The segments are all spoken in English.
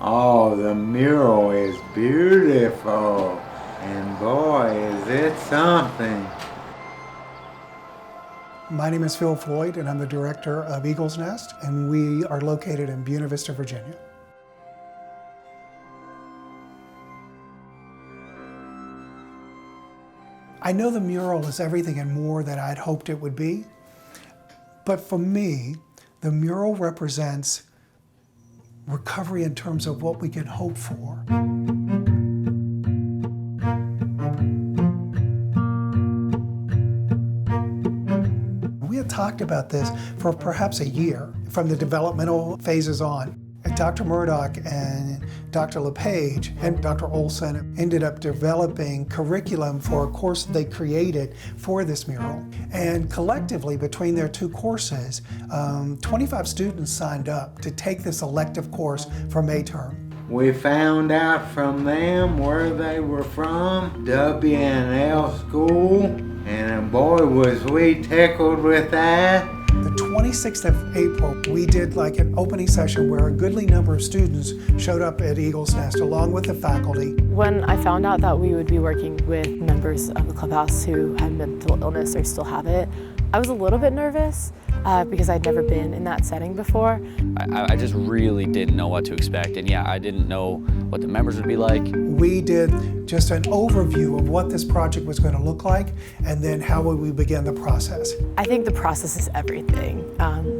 Oh, the mural is beautiful, and boy, is it something. My name is Phil Floyd, and I'm the director of Eagle's Nest, and we are located in Buena Vista, Virginia. I know the mural is everything and more than I'd hoped it would be, but for me, the mural represents recovery in terms of what we can hope for. We had talked about this for perhaps a year, from the developmental phases on. And Dr. Murdoch and Dr. LePage and Dr. Olson ended up developing curriculum for a course they created for this mural. And collectively, between their two courses, 25 students signed up to take this elective course for May term. We found out from them where they were from, W&L school, and boy was we tickled with that. The 26th of April, we did like an opening session where a goodly number of students showed up at Eagle's Nest along with the faculty. When I found out that we would be working with members of the Clubhouse who had mental illness or still have it, I was a little bit nervous because I'd never been in that setting before. I just really didn't know what to expect, and yeah, I didn't know what the members would be like. We did just an overview of what this project was going to look like, and then how would we begin the process. I think the process is everything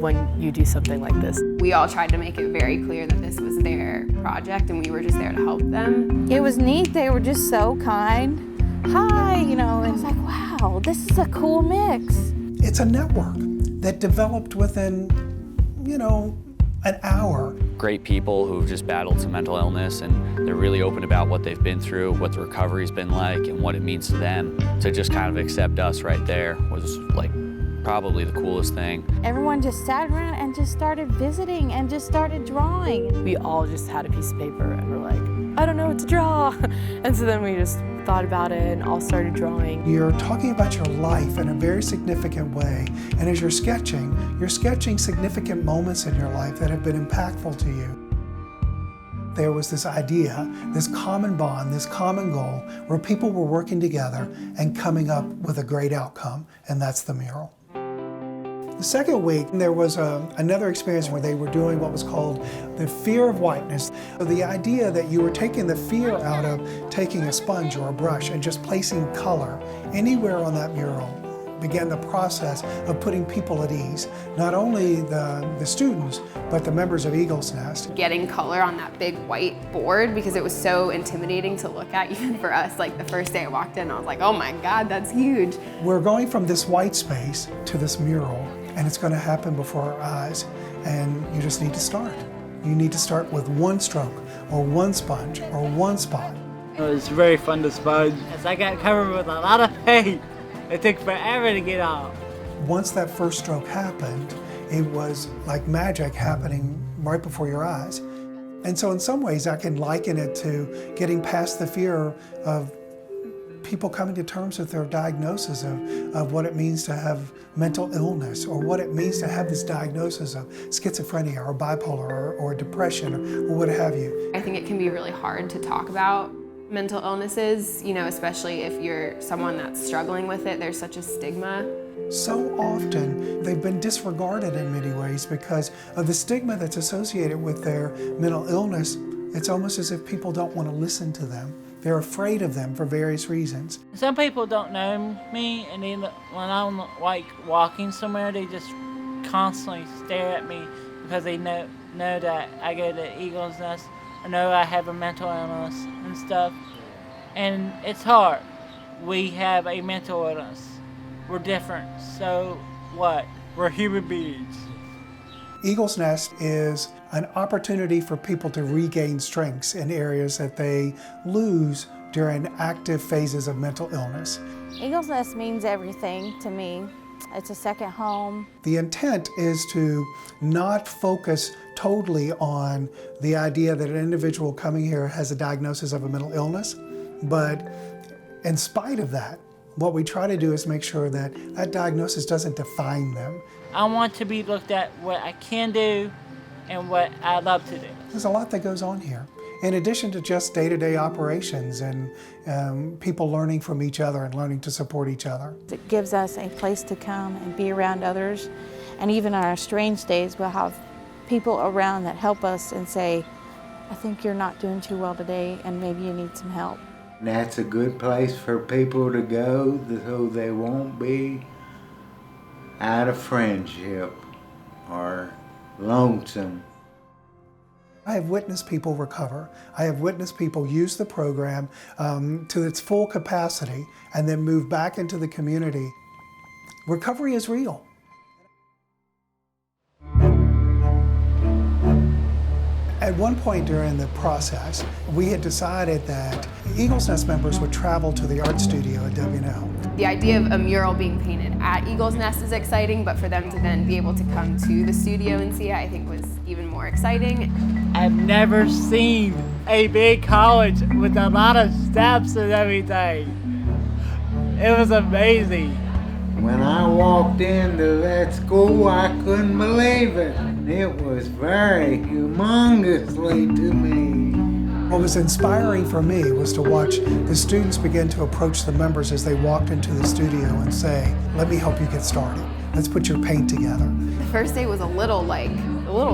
when you do something like this. We all tried to make it very clear that this was their project and we were just there to help them. It was neat. They were just so kind. Hi, you know, and I was like, wow, this is a cool mix. It's a network that developed within, an hour. Great people who've just battled some mental illness, and they're really open about what they've been through, what the recovery's been like, and what it means to them. To just kind of accept us right there was like probably the coolest thing. Everyone just sat around and just started visiting and just started drawing. We all just had a piece of paper and we're like, I don't know what to draw. And so then we just thought about it and all started drawing. You're talking about your life in a very significant way, and as you're sketching significant moments in your life that have been impactful to you. There was this idea, this common bond, this common goal, where people were working together and coming up with a great outcome, and that's the mural. The second week, there was another experience where they were doing what was called the fear of whiteness. So the idea that you were taking the fear out of taking a sponge or a brush and just placing color anywhere on that mural began the process of putting people at ease. Not only the students, but the members of Eagle's Nest. Getting color on that big white board, because it was so intimidating to look at, even for us. Like the first day I walked in, I was like, oh my God, that's huge. We're going from this white space to this mural, and it's going to happen before our eyes, and you just need to start. You need to start with one stroke, or one sponge, or one spot. It was very fun to sponge, as I got covered with a lot of paint. It took forever to get off. Once that first stroke happened, it was like magic happening right before your eyes. And so in some ways I can liken it to getting past the fear of people coming to terms with their diagnosis of what it means to have mental illness, or what it means to have this diagnosis of schizophrenia or bipolar or depression or what have you. I think it can be really hard to talk about mental illnesses, especially if you're someone that's struggling with it. There's such a stigma. So often they've been disregarded in many ways because of the stigma that's associated with their mental illness. It's almost as if people don't want to listen to them. They're afraid of them for various reasons. Some people don't know me, and then when I'm like walking somewhere, they just constantly stare at me because they know that I go to Eagle's Nest. I know I have a mental illness and stuff, and it's hard. We have a mental illness. We're different, so what? We're human beings. Eagle's Nest is an opportunity for people to regain strengths in areas that they lose during active phases of mental illness. Eagle's Nest means everything to me. It's a second home. The intent is to not focus totally on the idea that an individual coming here has a diagnosis of a mental illness, but in spite of that, what we try to do is make sure that that diagnosis doesn't define them. I want to be looked at what I can do and what I love to do. There's a lot that goes on here. In addition to just day-to-day operations and people learning from each other and learning to support each other. It gives us a place to come and be around others. And even on our strange days, we'll have people around that help us and say, I think you're not doing too well today and maybe you need some help. That's a good place for people to go so they won't be out of friendship or lonesome. I have witnessed people recover. I have witnessed people use the program to its full capacity and then move back into the community. Recovery is real. At one point during the process, we had decided that Eagle's Nest members would travel to the art studio at WNL. The idea of a mural being painted at Eagle's Nest is exciting, but for them to then be able to come to the studio and see it, I think was even more exciting. I've never seen a big college with a lot of steps and everything. It was amazing. When I walked into that school, I couldn't believe it. It was very humongously to me. What was inspiring for me was to watch the students begin to approach the members as they walked into the studio and say, let me help you get started. Let's put your paint together. The first day was a little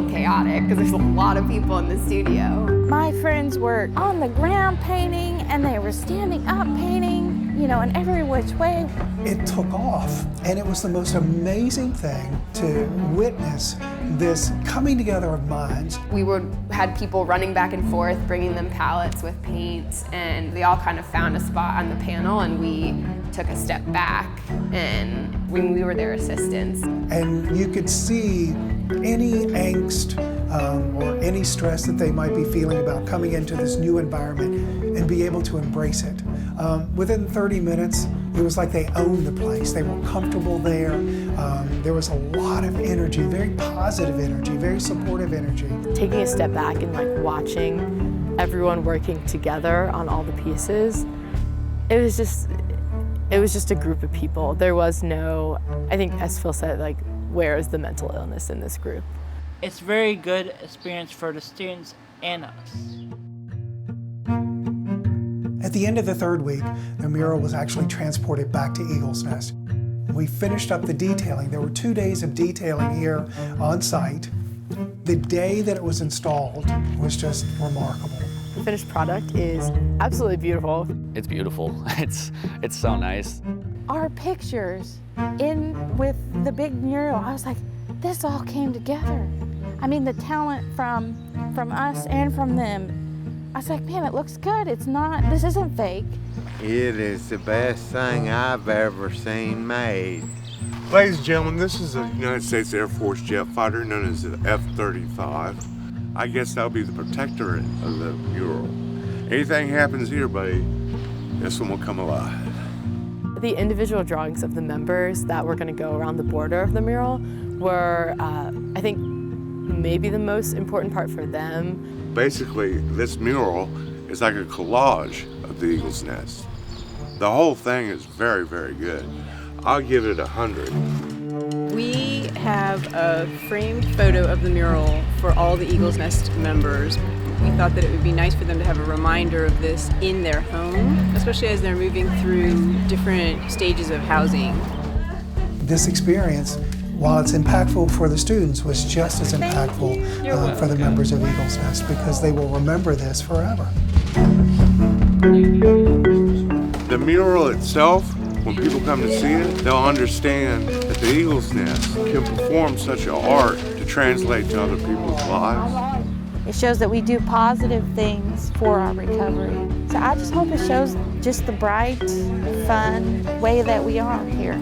chaotic because there's a lot of people in the studio. My friends were on the ground painting and they were standing up painting, you know, in every which way. It took off, and it was the most amazing thing to witness this coming together of minds. We had people running back and forth, bringing them pallets with paint, and they all kind of found a spot on the panel, and we took a step back, and we were their assistants. And you could see any angst or any stress that they might be feeling about coming into this new environment and be able to embrace it. Within 30 minutes, it was like they owned the place. They were comfortable there. There was a lot of energy, very positive energy, very supportive energy. Taking a step back and like watching everyone working together on all the pieces, it was just a group of people. There was no, I think as Phil said, like, where is the mental illness in this group? It's a very good experience for the students and us. At the end of the third week, the mural was actually transported back to Eagle's Nest. We finished up the detailing. There were 2 days of detailing here on site. The day that it was installed was just remarkable. The finished product is absolutely beautiful. It's beautiful. It's so nice. Our pictures in with the big mural, I was like, this all came together. I mean, the talent from us and from them. I was like, man, it looks good. This isn't fake. It is the best thing I've ever seen made. Ladies and gentlemen, this is a United States Air Force jet fighter known as the F-35. I guess that'll be the protectorate of the mural. Anything happens here, buddy, this one will come alive. The individual drawings of the members that were going to go around the border of the mural were, I think, maybe the most important part for them. Basically, this mural is like a collage of the Eagle's Nest. The whole thing is very, very good. I'll give it 100. We have a framed photo of the mural for all the Eagle's Nest members. We thought that it would be nice for them to have a reminder of this in their home, especially as they're moving through different stages of housing. This experience, while it's impactful for the students, was just as impactful for the members of Eagle's Nest because they will remember this forever. The mural itself, when people come to see it, they'll understand that the Eagle's Nest can perform such an art to translate to other people's lives. It shows that we do positive things for our recovery. So I just hope it shows just the bright, fun way that we are here.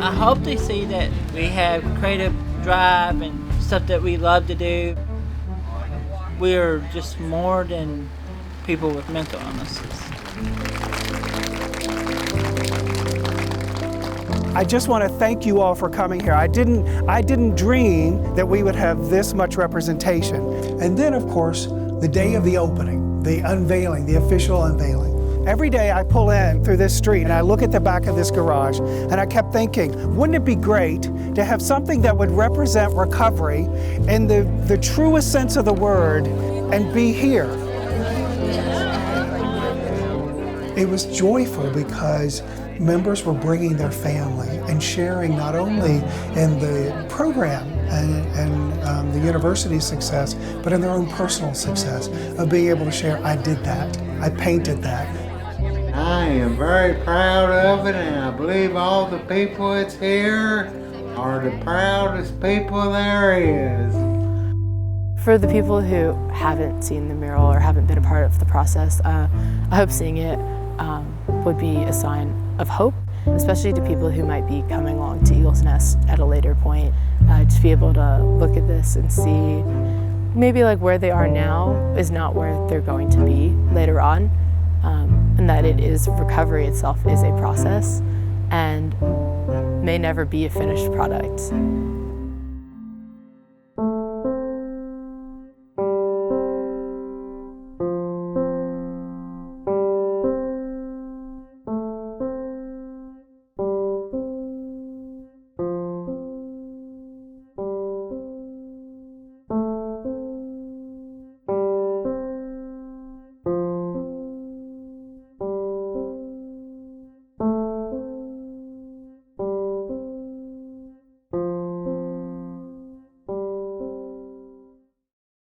I hope they see that we have creative drive and stuff that we love to do. We're just more than people with mental illnesses. I just want to thank you all for coming here. I didn't dream that we would have this much representation. And then, of course, the day of the opening, the unveiling, the official unveiling. Every day I pull in through this street and I look at the back of this garage and I kept thinking, wouldn't it be great to have something that would represent recovery in the truest sense of the word and be here? It was joyful because members were bringing their family and sharing not only in the program and the university's success, but in their own personal success of being able to share, I did that, I painted that. I am very proud of it, and I believe all the people that's here are the proudest people there is. For the people who haven't seen the mural or haven't been a part of the process, I hope seeing it would be a sign of hope, especially to people who might be coming along to Eagle's Nest at a later point, to be able to look at this and see maybe like where they are now is not where they're going to be later on, and that it is, recovery itself is a process and may never be a finished product.